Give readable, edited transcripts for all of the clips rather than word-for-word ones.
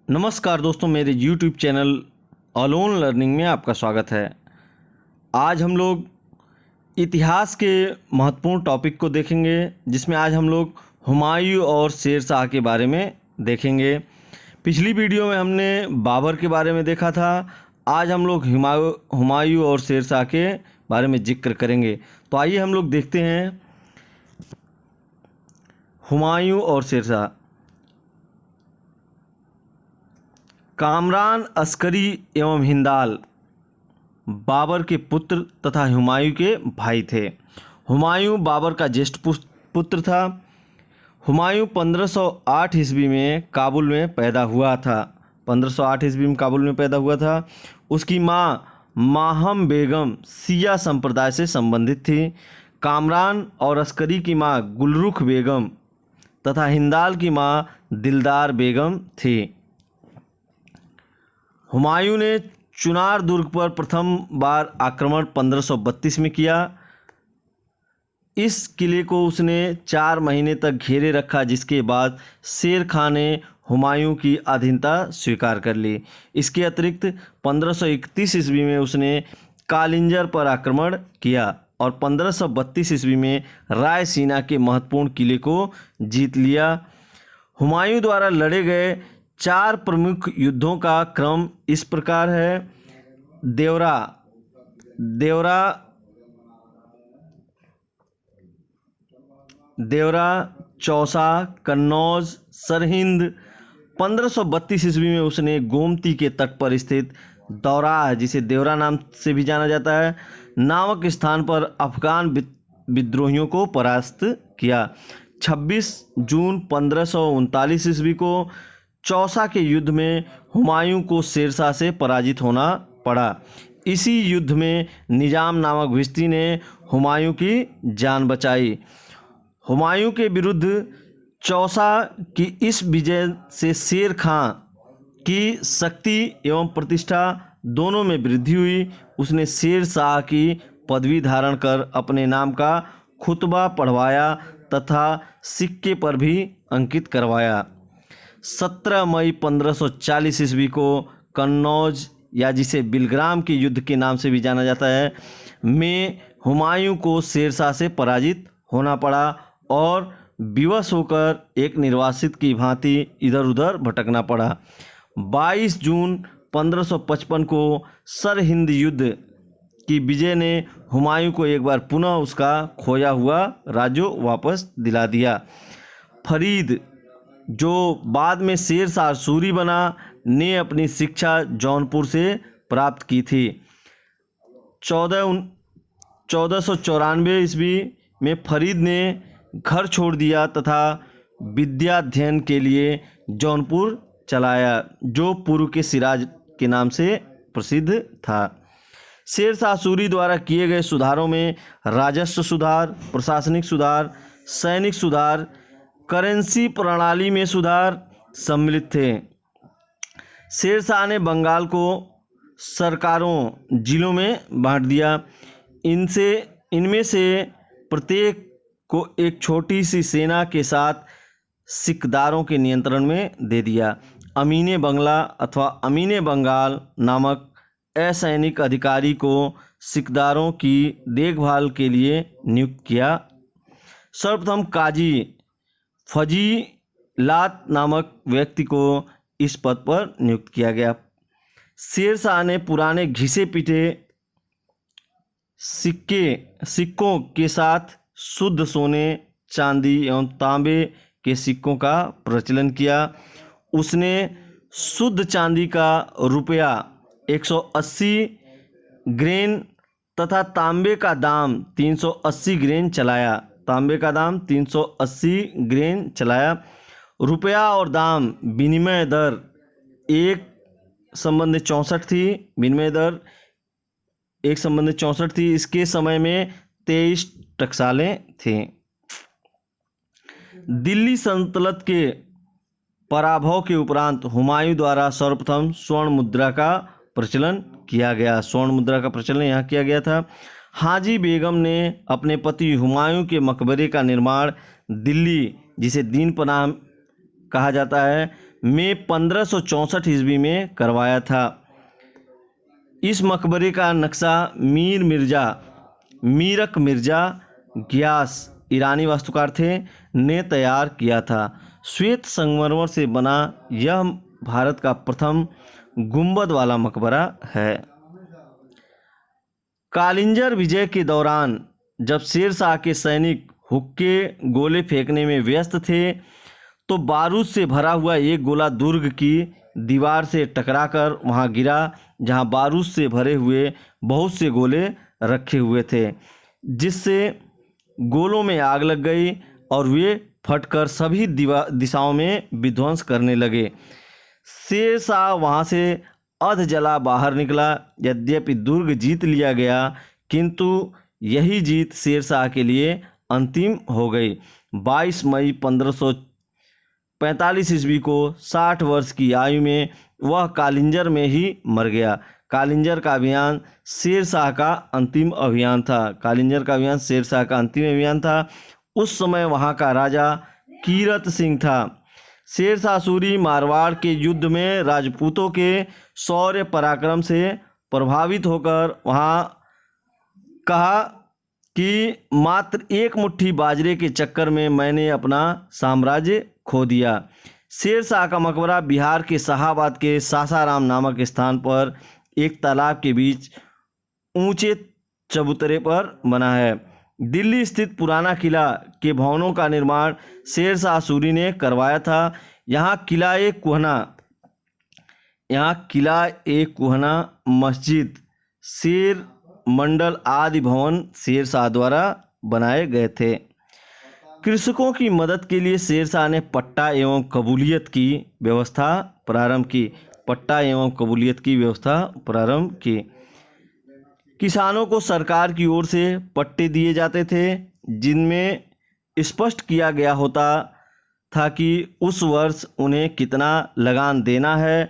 नमस्कार दोस्तों, मेरे YouTube चैनल अलोन लर्निंग में आपका स्वागत है। आज हम लोग इतिहास के महत्वपूर्ण टॉपिक को देखेंगे, जिसमें आज हम लोग हुमायूं और शेर शाह के बारे में देखेंगे। पिछली वीडियो में हमने बाबर के बारे में देखा था। आज हम लोग हुमायूं और शेर शाह के बारे में जिक्र करेंगे। तो आइए हम लोग देखते हैं हुमायूं और शेर शाह। कामरान अस्करी एवं हिंदाल बाबर के पुत्र तथा हुमायूं के भाई थे। हुमायूं बाबर का ज्येष्ठ पुत्र था। हुमायूं 1508 ईस्वी में काबुल में पैदा हुआ था। 1508 ईस्वी में काबुल में पैदा हुआ था। उसकी माँ माहम बेगम शिया संप्रदाय से संबंधित थी। कामरान और अस्करी की माँ गुलरुख बेगम तथा हिंदाल की माँ दिलदार बेगम थी। हुमायूं ने चुनार दुर्ग पर प्रथम बार आक्रमण 1532 में किया। इस किले को उसने 4 महीने तक घेरे रखा, जिसके बाद शेर खां ने हुमायूं की अधीनता स्वीकार कर ली। इसके अतिरिक्त 1531 ईस्वी में उसने कालिंजर पर आक्रमण किया और 1532 ईस्वी में रायसीना के महत्वपूर्ण किले को जीत लिया। हुमायूं द्वारा लड़े गए 4 प्रमुख युद्धों का क्रम इस प्रकार है। देवरा, चौसा, कन्नौज, सरहिंद। 1532 ईस्वी में उसने गोमती के तट पर स्थित दौराह, जिसे देवरा नाम से भी जाना जाता है, नामक स्थान पर अफगान विद्रोहियों को परास्त किया। 26 जून 1539 ईस्वी को चौसा के युद्ध में हुमायूं को शेर शाह से पराजित होना पड़ा। इसी युद्ध में निजाम नामक भिश्ती ने हुमायूं की जान बचाई। हुमायूं के विरुद्ध चौसा की इस विजय से शेर खां की शक्ति एवं प्रतिष्ठा दोनों में वृद्धि हुई। उसने शेर शाह की पदवी धारण कर अपने नाम का खुतबा पढ़वाया तथा सिक्के पर भी अंकित करवाया। 17 मई 1540 ईस्वी को कन्नौज, या जिसे बिलग्राम के युद्ध के नाम से भी जाना जाता है, में हुमायूं को शेर शाह से पराजित होना पड़ा और विवश होकर एक निर्वासित की भांति इधर उधर भटकना पड़ा। 22 जून 1555 को सरहिंद युद्ध की विजय ने हुमायूं को एक बार पुनः उसका खोया हुआ राज्य वापस दिला दिया। फरीद, जो बाद में शेर शाह सूरी बना, ने अपनी शिक्षा जौनपुर से प्राप्त की थी। 1494 ईस्वी में फरीद ने घर छोड़ दिया तथा विद्याध्ययन के लिए जौनपुर चलाया, जो पूर्व के सिराज के नाम से प्रसिद्ध था। शेर शाह सूरी द्वारा किए गए सुधारों में राजस्व सुधार, प्रशासनिक सुधार, सैनिक सुधार, करेंसी प्रणाली में सुधार सम्मिलित थे। शेर शाह ने बंगाल को सरकारों जिलों में बांट दिया। इनमें से प्रत्येक को एक छोटी सी सेना के साथ सिकदारों के नियंत्रण में दे दिया। अमीने बंगला अथवा अमीने बंगाल नामक असैनिक अधिकारी को सिकदारों की देखभाल के लिए नियुक्त किया। सर्वप्रथम काजी फजीलात नामक व्यक्ति को इस पद पर नियुक्त किया गया। शेर शाह ने पुराने घिसे पीटे सिक्कों के साथ शुद्ध सोने, चांदी एवं तांबे के सिक्कों का प्रचलन किया। उसने शुद्ध चांदी का रुपया 180 ग्रेन तथा तांबे का दाम 380 ग्रेन चलाया। रुपया और दाम विनिमय दर 1:64 थी। इसके समय में 23 टकसालें थी। दिल्ली सल्तनत के पराभव के उपरांत हुमायूं द्वारा सर्वप्रथम स्वर्ण मुद्रा का प्रचलन किया गया। स्वर्ण मुद्रा का प्रचलन यहाँ किया गया था। हाजी बेगम ने अपने पति हुमायूं के मकबरे का निर्माण दिल्ली, जिसे दीन पनाह कहा जाता है, में 1564 ईस्वी में करवाया था। इस मकबरे का नक्शा मीरक मिर्जा ग्यास ईरानी वास्तुकार थे ने तैयार किया था। श्वेत संगमरमर से बना यह भारत का प्रथम गुंबद वाला मकबरा है। कालिंजर विजय के दौरान जब शेर शाह के सैनिक हुक्के गोले फेंकने में व्यस्त थे तो बारूद से भरा हुआ एक गोला दुर्ग की दीवार से टकराकर वहां गिरा, जहां बारूद से भरे हुए बहुत से गोले रखे हुए थे, जिससे गोलों में आग लग गई और वे फटकर सभी दिशाओं में विध्वंस करने लगे। शेर शाह वहां से अध जला बाहर निकला। यद्यपि दुर्ग जीत लिया गया, किंतु यही जीत शेर शाह के लिए अंतिम हो गई। 22 मई 1545 ईस्वी को 60 वर्ष की आयु में वह कालिंजर में ही मर गया। कालिंजर का अभियान शेर शाह का अंतिम अभियान था। कालिंजर का अभियान शेर शाह का अंतिम अभियान था। उस समय वहाँ का राजा कीरत सिंह था। शेर शाह सूरी मारवाड़ के युद्ध में राजपूतों के शौर्य पराक्रम से प्रभावित होकर वहाँ कहा कि मात्र एक मुट्ठी बाजरे के चक्कर में मैंने अपना साम्राज्य खो दिया। शेर शाह का मकबरा बिहार के शाहाबाद के सासाराम नामक स्थान पर एक तालाब के बीच ऊंचे चबूतरे पर बना है। दिल्ली स्थित पुराना किला के भवनों का निर्माण शेर शाह सूरी ने करवाया था। यहाँ किला एक कुहना, मस्जिद, शेर मंडल आदि भवन शेर शाह द्वारा बनाए गए थे। कृषकों की मदद के लिए शेर शाह ने पट्टा एवं कबूलियत की व्यवस्था प्रारंभ की। किसानों को सरकार की ओर से पट्टे दिए जाते थे, जिनमें स्पष्ट किया गया होता था कि उस वर्ष उन्हें कितना लगान देना है।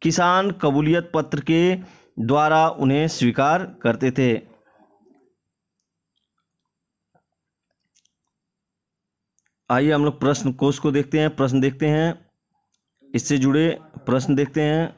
किसान कबूलियत पत्र के द्वारा उन्हें स्वीकार करते थे। आइए हम लोग प्रश्न कोश को देखते हैं, प्रश्न देखते हैं, इससे जुड़े प्रश्न देखते हैं।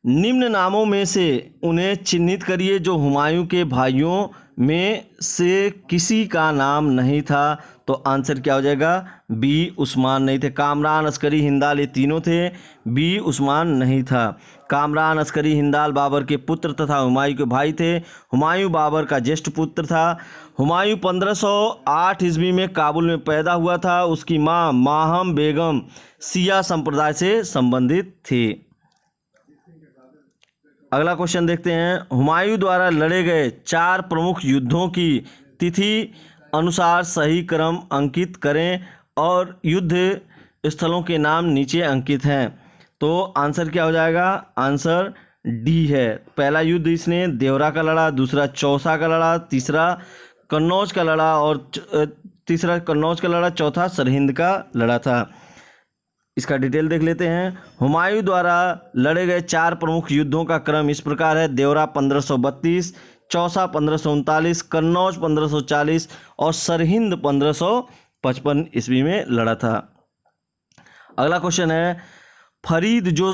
निम्न नामों में से उन्हें चिन्हित करिए जो हुमायूं के भाइयों में से किसी का नाम नहीं था। तो आंसर क्या हो जाएगा? बी उस्मान नहीं थे। कामरान, अस्करी, हिंदाल ये तीनों थे, बी उस्मान नहीं था। कामरान, अस्करी, हिंदाल बाबर के पुत्र तथा हुमायूं के भाई थे। हुमायूं बाबर का ज्येष्ठ पुत्र था। हुमायूं 1508 ईस्वी में काबुल में पैदा हुआ था। उसकी मां माहम बेगम शिया संप्रदाय से संबंधित थी। अगला क्वेश्चन देखते हैं। हुमायूं द्वारा लड़े गए 4 प्रमुख युद्धों की तिथि अनुसार सही क्रम अंकित करें और युद्ध स्थलों के नाम नीचे अंकित हैं। तो आंसर क्या हो जाएगा? आंसर डी है। पहला युद्ध इसने देवरा का लड़ा, दूसरा चौसा का लड़ा, तीसरा कन्नौज का लड़ा, चौथा सरहिंद का लड़ा था। इसका डिटेल देख लेते हैं। हुमायूं द्वारा लड़े गए 4 प्रमुख युद्धों का क्रम इस प्रकार है। देवरा 1532, चौसा 1539, कन्नौज 1540 और सरहिंद 1555 ईस्वी में लड़ा था। अगला क्वेश्चन है, फरीद जो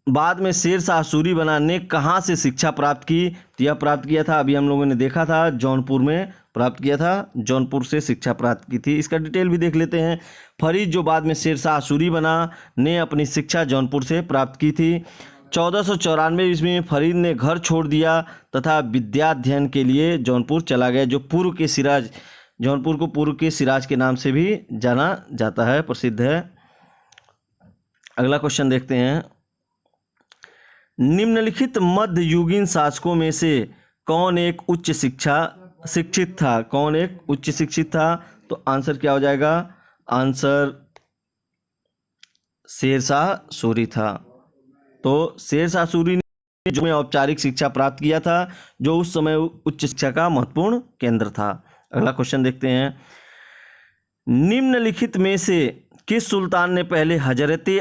बाद में शेर शाह सूरी बना ने कहाँ से शिक्षा प्राप्त की? तो यह प्राप्त किया था, अभी हम लोगों ने देखा था, जौनपुर में प्राप्त किया था। जौनपुर से शिक्षा प्राप्त की थी। इसका डिटेल भी देख लेते हैं। फरीद जो बाद में शेर शाह सूरी बना ने अपनी शिक्षा जौनपुर से प्राप्त की थी। 1494 ईस्वी में फरीद ने घर छोड़ दिया तथा विद्याध्ययन के लिए जौनपुर चला गया, जो जौनपुर को पूर्व के सिराज के नाम से भी जाना जाता है, प्रसिद्ध है। अगला क्वेश्चन देखते हैं। निम्नलिखित मध्ययुगीन शासकों में से कौन एक उच्च शिक्षित था? तो आंसर क्या हो जाएगा? आंसर शेर शाह सूरी था। तो शेर शाह सूरी ने जो में औपचारिक शिक्षा प्राप्त किया था, जो उस समय उच्च शिक्षा का महत्वपूर्ण केंद्र था। अगला क्वेश्चन देखते हैं। निम्नलिखित में से किस सुल्तान ने पहले हजरत ए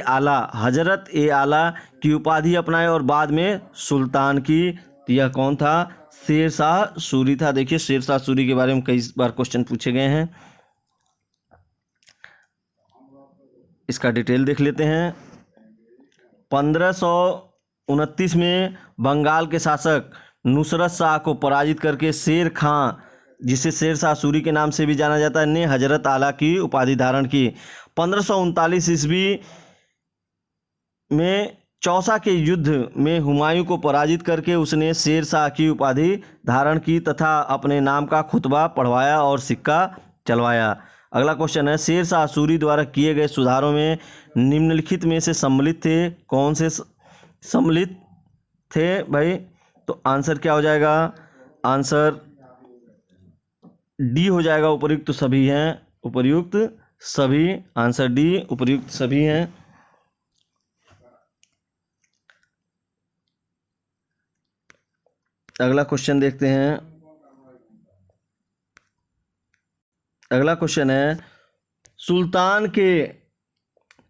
आला की उपाधि अपनाई और बाद में सुल्तान की? यह कौन था? शेर शाह सूरी था। देखिए, शेर शाह सूरी के बारे में कई बार क्वेश्चन पूछे गए हैं। इसका डिटेल देख लेते हैं। 1529 में बंगाल के शासक नुसरत शाह को पराजित करके शेर खां, जिसे शेर शाह सूरी के नाम से भी जाना जाता है, ने हजरत आला की उपाधि धारण की। 1539 ईस्वी में चौसा के युद्ध में हुमायूं को पराजित करके उसने शेर शाह की उपाधि धारण की तथा अपने नाम का खुतबा पढ़वाया और सिक्का चलवाया। अगला क्वेश्चन है, शेर शाह सूरी द्वारा किए गए सुधारों में निम्नलिखित में से सम्मिलित थे, कौन से सम्मिलित थे भाई? तो आंसर क्या हो जाएगा? आंसर डी हो जाएगा, उपर्युक्त सभी हैं। उपर्युक्त सभी, आंसर डी, उपर्युक्त सभी हैं। अगला क्वेश्चन देखते हैं। अगला क्वेश्चन है, सुल्तान के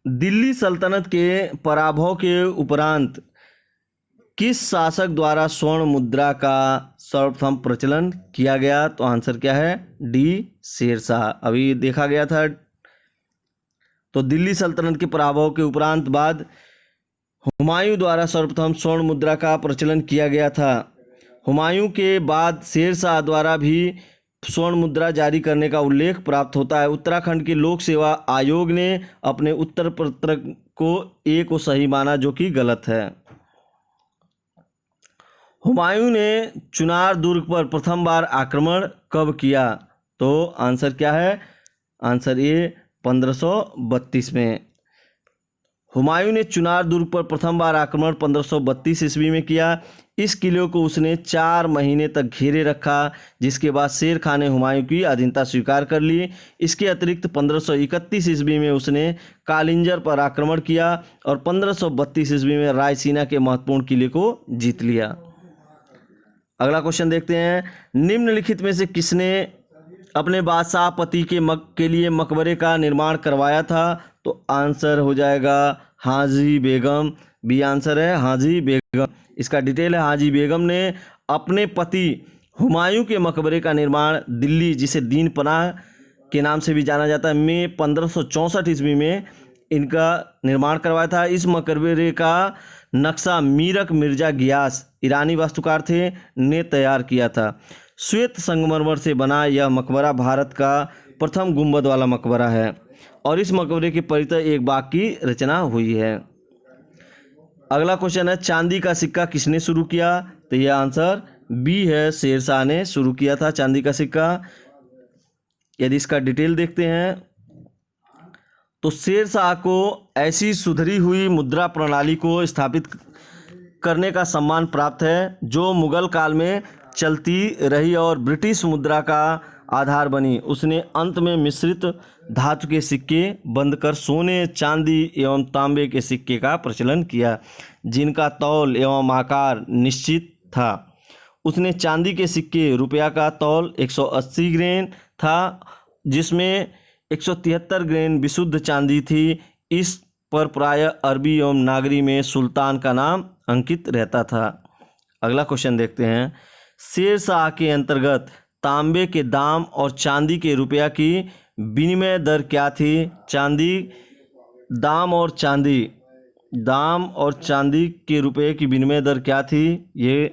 दिल्ली सल्तनत के पराभव के उपरांत किस शासक द्वारा स्वर्ण मुद्रा का सर्वप्रथम प्रचलन किया गया? तो आंसर क्या है? डी, शेरशाह। अभी देखा गया था। तो दिल्ली सल्तनत के पराभव के उपरांत बाद हुमायूं द्वारा सर्वप्रथम स्वर्ण मुद्रा का प्रचलन किया गया था। हुमायूं के बाद शेरशाह द्वारा भी स्वर्ण मुद्रा जारी करने का उल्लेख प्राप्त होता है। उत्तराखंड के लोक सेवा आयोग ने अपने उत्तर पत्र को ए को सही माना, जो कि गलत है। हुमायूं ने चुनार दुर्ग पर प्रथम बार आक्रमण कब किया? तो आंसर क्या है? आंसर ए, 1532 में। हुमायूं ने चुनार दुर्ग पर प्रथम बार आक्रमण 1532 ईस्वी में किया। इस किले को उसने 4 महीने तक घेरे रखा, जिसके बाद शेर खां ने हुमायूं की अधीनता स्वीकार कर ली। इसके अतिरिक्त 1531 ईस्वी में उसने कालिंजर पर आक्रमण किया और 1532 ईस्वी में रायसीना के महत्वपूर्ण किले को जीत लिया। अगला क्वेश्चन देखते हैं, निम्नलिखित में से किसने अपने बादशाह पति के लिए मकबरे का निर्माण करवाया था? तो आंसर हो जाएगा हाजी बेगम। बी आंसर है, हाजी बेगम। इसका डिटेल है, हाजी बेगम ने अपने पति हुमायूं के मकबरे का निर्माण दिल्ली, जिसे दीन पनाह के नाम से भी जाना जाता है, में 1564 ईस्वी में इनका निर्माण करवाया था। इस मकबरे का नक्शा मीरक मिर्जा गियास, ईरानी वास्तुकार थे, ने तैयार किया था। श्वेत संगमरमर से बना यह मकबरा भारत का प्रथम गुंबद वाला मकबरा है और इस मकबरे के परितः एक बाग की रचना हुई है। अगला क्वेश्चन है, चांदी का सिक्का किसने शुरू किया? तो यह आंसर बी है, शेरशाह ने शुरू किया था चांदी का सिक्का। यदि इसका डिटेल देखते हैं तो शेरशाह को ऐसी सुधरी हुई मुद्रा प्रणाली को स्थापित करने का सम्मान प्राप्त है जो मुगल काल में चलती रही और ब्रिटिश मुद्रा का आधार बनी। उसने अंत में मिश्रित धातु के सिक्के बंद कर सोने, चांदी एवं तांबे के सिक्के का प्रचलन किया, जिनका तौल एवं आकार निश्चित था। उसने चांदी के सिक्के रुपया का तौल 180 ग्रेन था, जिसमें 173 ग्रेन विशुद्ध चांदी थी। इस पर प्रायः अरबी एवं नागरी में सुल्तान का नाम अंकित रहता था। अगला क्वेश्चन देखते हैं, शेरशाह के अंतर्गत तांबे के दाम और चांदी के रुपया की विनिमय दर क्या थी? चांदी दाम और चांदी के रुपये की विनिमय दर क्या थी? ये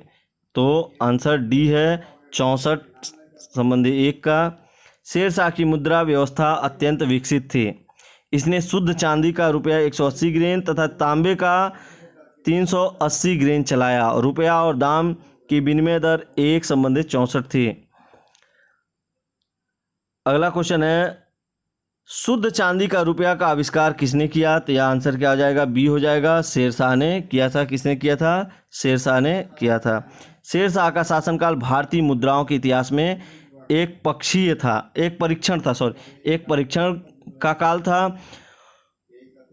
तो आंसर डी है, 64:1 का। शेरशाह की मुद्रा व्यवस्था अत्यंत विकसित थी। इसने शुद्ध चांदी का रुपया 180 ग्रेन तथा तांबे का 380 ग्रेन चलाया। रुपया और दाम की विनिमय दर 1:64 थी। अगला क्वेश्चन है, शुद्ध चांदी का रुपया का आविष्कार किसने किया? तो यह आंसर क्या हो जाएगा? बी हो जाएगा, शेरशाह ने किया था। किसने किया था? शेरशाह ने किया था। शेरशाह का शासनकाल भारतीय मुद्राओं के इतिहास में एक परीक्षण का काल था।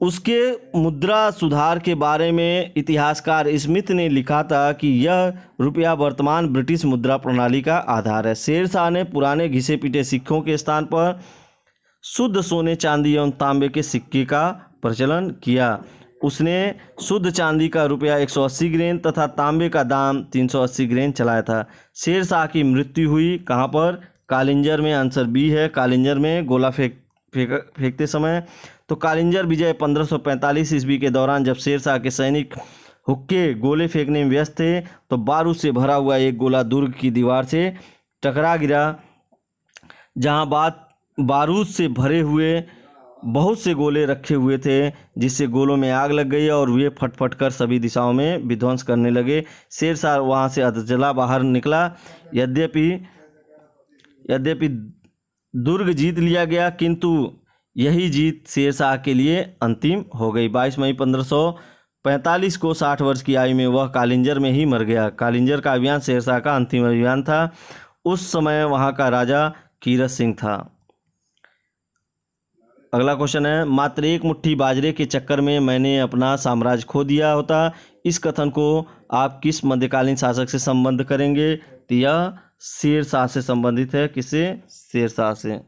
उसके मुद्रा सुधार के बारे में इतिहासकार स्मिथ ने लिखा था कि यह रुपया वर्तमान ब्रिटिश मुद्रा प्रणाली का आधार है। शेरशाह ने पुराने घिसे पीटे सिक्कों के स्थान पर शुद्ध सोने, चांदी एवं तांबे के सिक्के का प्रचलन किया। उसने शुद्ध चांदी का रुपया 180 ग्रेन तथा तांबे का दाम 380 ग्रेन चलाया था। शेरशाह की मृत्यु हुई कहाँ पर? कालिंजर में। आंसर बी है, कालिंजर में गोला फेंकते समय। तो कालिंजर विजय 1545 ईस्वी के दौरान जब शेरशाह के सैनिक हुक्के गोले फेंकने में व्यस्त थे तो बारूद से भरा हुआ एक गोला दुर्ग की दीवार से टकरा गिरा, जहां बारूद से भरे हुए बहुत से गोले रखे हुए थे, जिससे गोलों में आग लग गई और वे फट कर सभी दिशाओं में विध्वंस करने लगे। शेरशाह वहां से अधजला बाहर निकला। यद्यपि दुर्ग जीत लिया गया, किंतु यही जीत शेरशाह के लिए अंतिम हो गई। 22 मई 1545 को 60 वर्ष की आयु में वह कालिंजर में ही मर गया। कालिंजर का अभियान शेरशाह का अंतिम अभियान था। उस समय वहां का राजा कीरत सिंह था। अगला क्वेश्चन है, मात्र एक मुट्ठी बाजरे के चक्कर में मैंने अपना साम्राज्य खो दिया होता, इस कथन को आप किस मध्यकालीन शासक से संबंध करेंगे? तो यह शेरशाह से संबंधित है। किससे? शेरशाह से।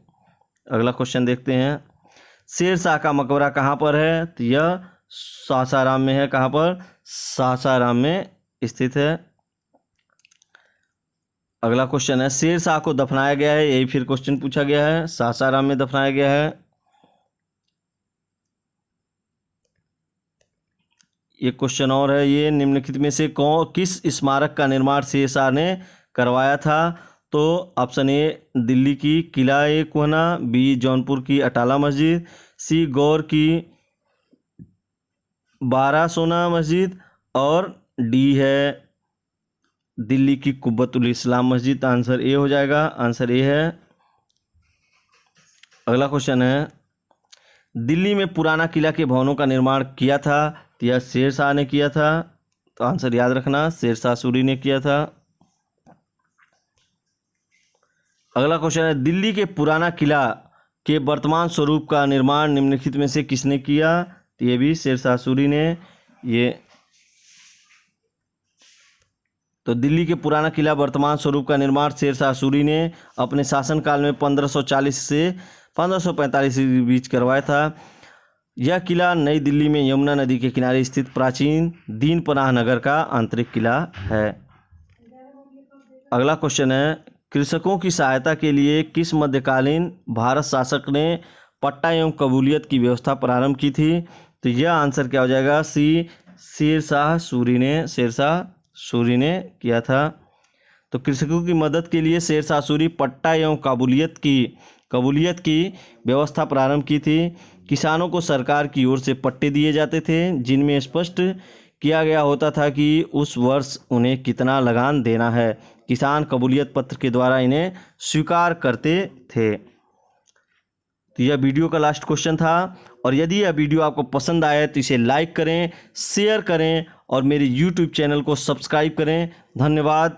अगला क्वेश्चन देखते हैं, शेरशाह का मकबरा कहाँ पर है? तो यह सासाराम में है। कहाँ पर? सासाराम में स्थित है। अगला क्वेश्चन है, शेरशाह को दफनाया गया है, यही फिर क्वेश्चन पूछा गया है, सासाराम में दफनाया गया है। ये क्वेश्चन और है, ये निम्नलिखित में से किस स्मारक का निर्माण शेरशाह ने करवाया था? तो ऑप्शन ए दिल्ली की किला ए कोहना, बी जौनपुर की अटाला मस्जिद, सी गौर की 12 सोना मस्जिद और डी है दिल्ली की कुब्बतुल इस्लाम मस्जिद। आंसर ए हो जाएगा, आंसर ए है। अगला क्वेश्चन है, दिल्ली में पुराना किला के भवनों का निर्माण किया था, तो यह शेरशाह ने किया था। तो आंसर याद रखना, शेरशाह सूरी ने किया था। अगला क्वेश्चन है, दिल्ली के पुराना किला के वर्तमान स्वरूप का निर्माण निम्नलिखित में से किसने किया? तो ये भी शेरशाह सूरी ने। तो दिल्ली के पुराना किला वर्तमान स्वरूप का निर्माण शेरशाह सूरी ने अपने शासनकाल में 1540 से 1545 के बीच करवाया था। यह किला नई दिल्ली में यमुना नदी के किनारे स्थित प्राचीन दीन पनाह नगर का आंतरिक किला है। अगला क्वेश्चन है, कृषकों की सहायता के लिए किस मध्यकालीन भारत शासक ने पट्टा एवं कबूलियत की व्यवस्था प्रारंभ की थी? तो यह आंसर क्या हो जाएगा? सी शेरशाह सूरी ने किया था। तो कृषकों की मदद के लिए शेरशाह सूरी पट्टा एवं कबूलियत की व्यवस्था प्रारंभ की थी। किसानों को सरकार की ओर से पट्टे दिए जाते थे, जिनमें स्पष्ट किया गया होता था कि उस वर्ष उन्हें कितना लगान देना है। किसान कबूलियत पत्र के द्वारा इन्हें स्वीकार करते थे। तो यह वीडियो का लास्ट क्वेश्चन था, और यदि यह वीडियो आपको पसंद आए तो इसे लाइक करें, शेयर करें और मेरे YouTube चैनल को सब्सक्राइब करें। धन्यवाद।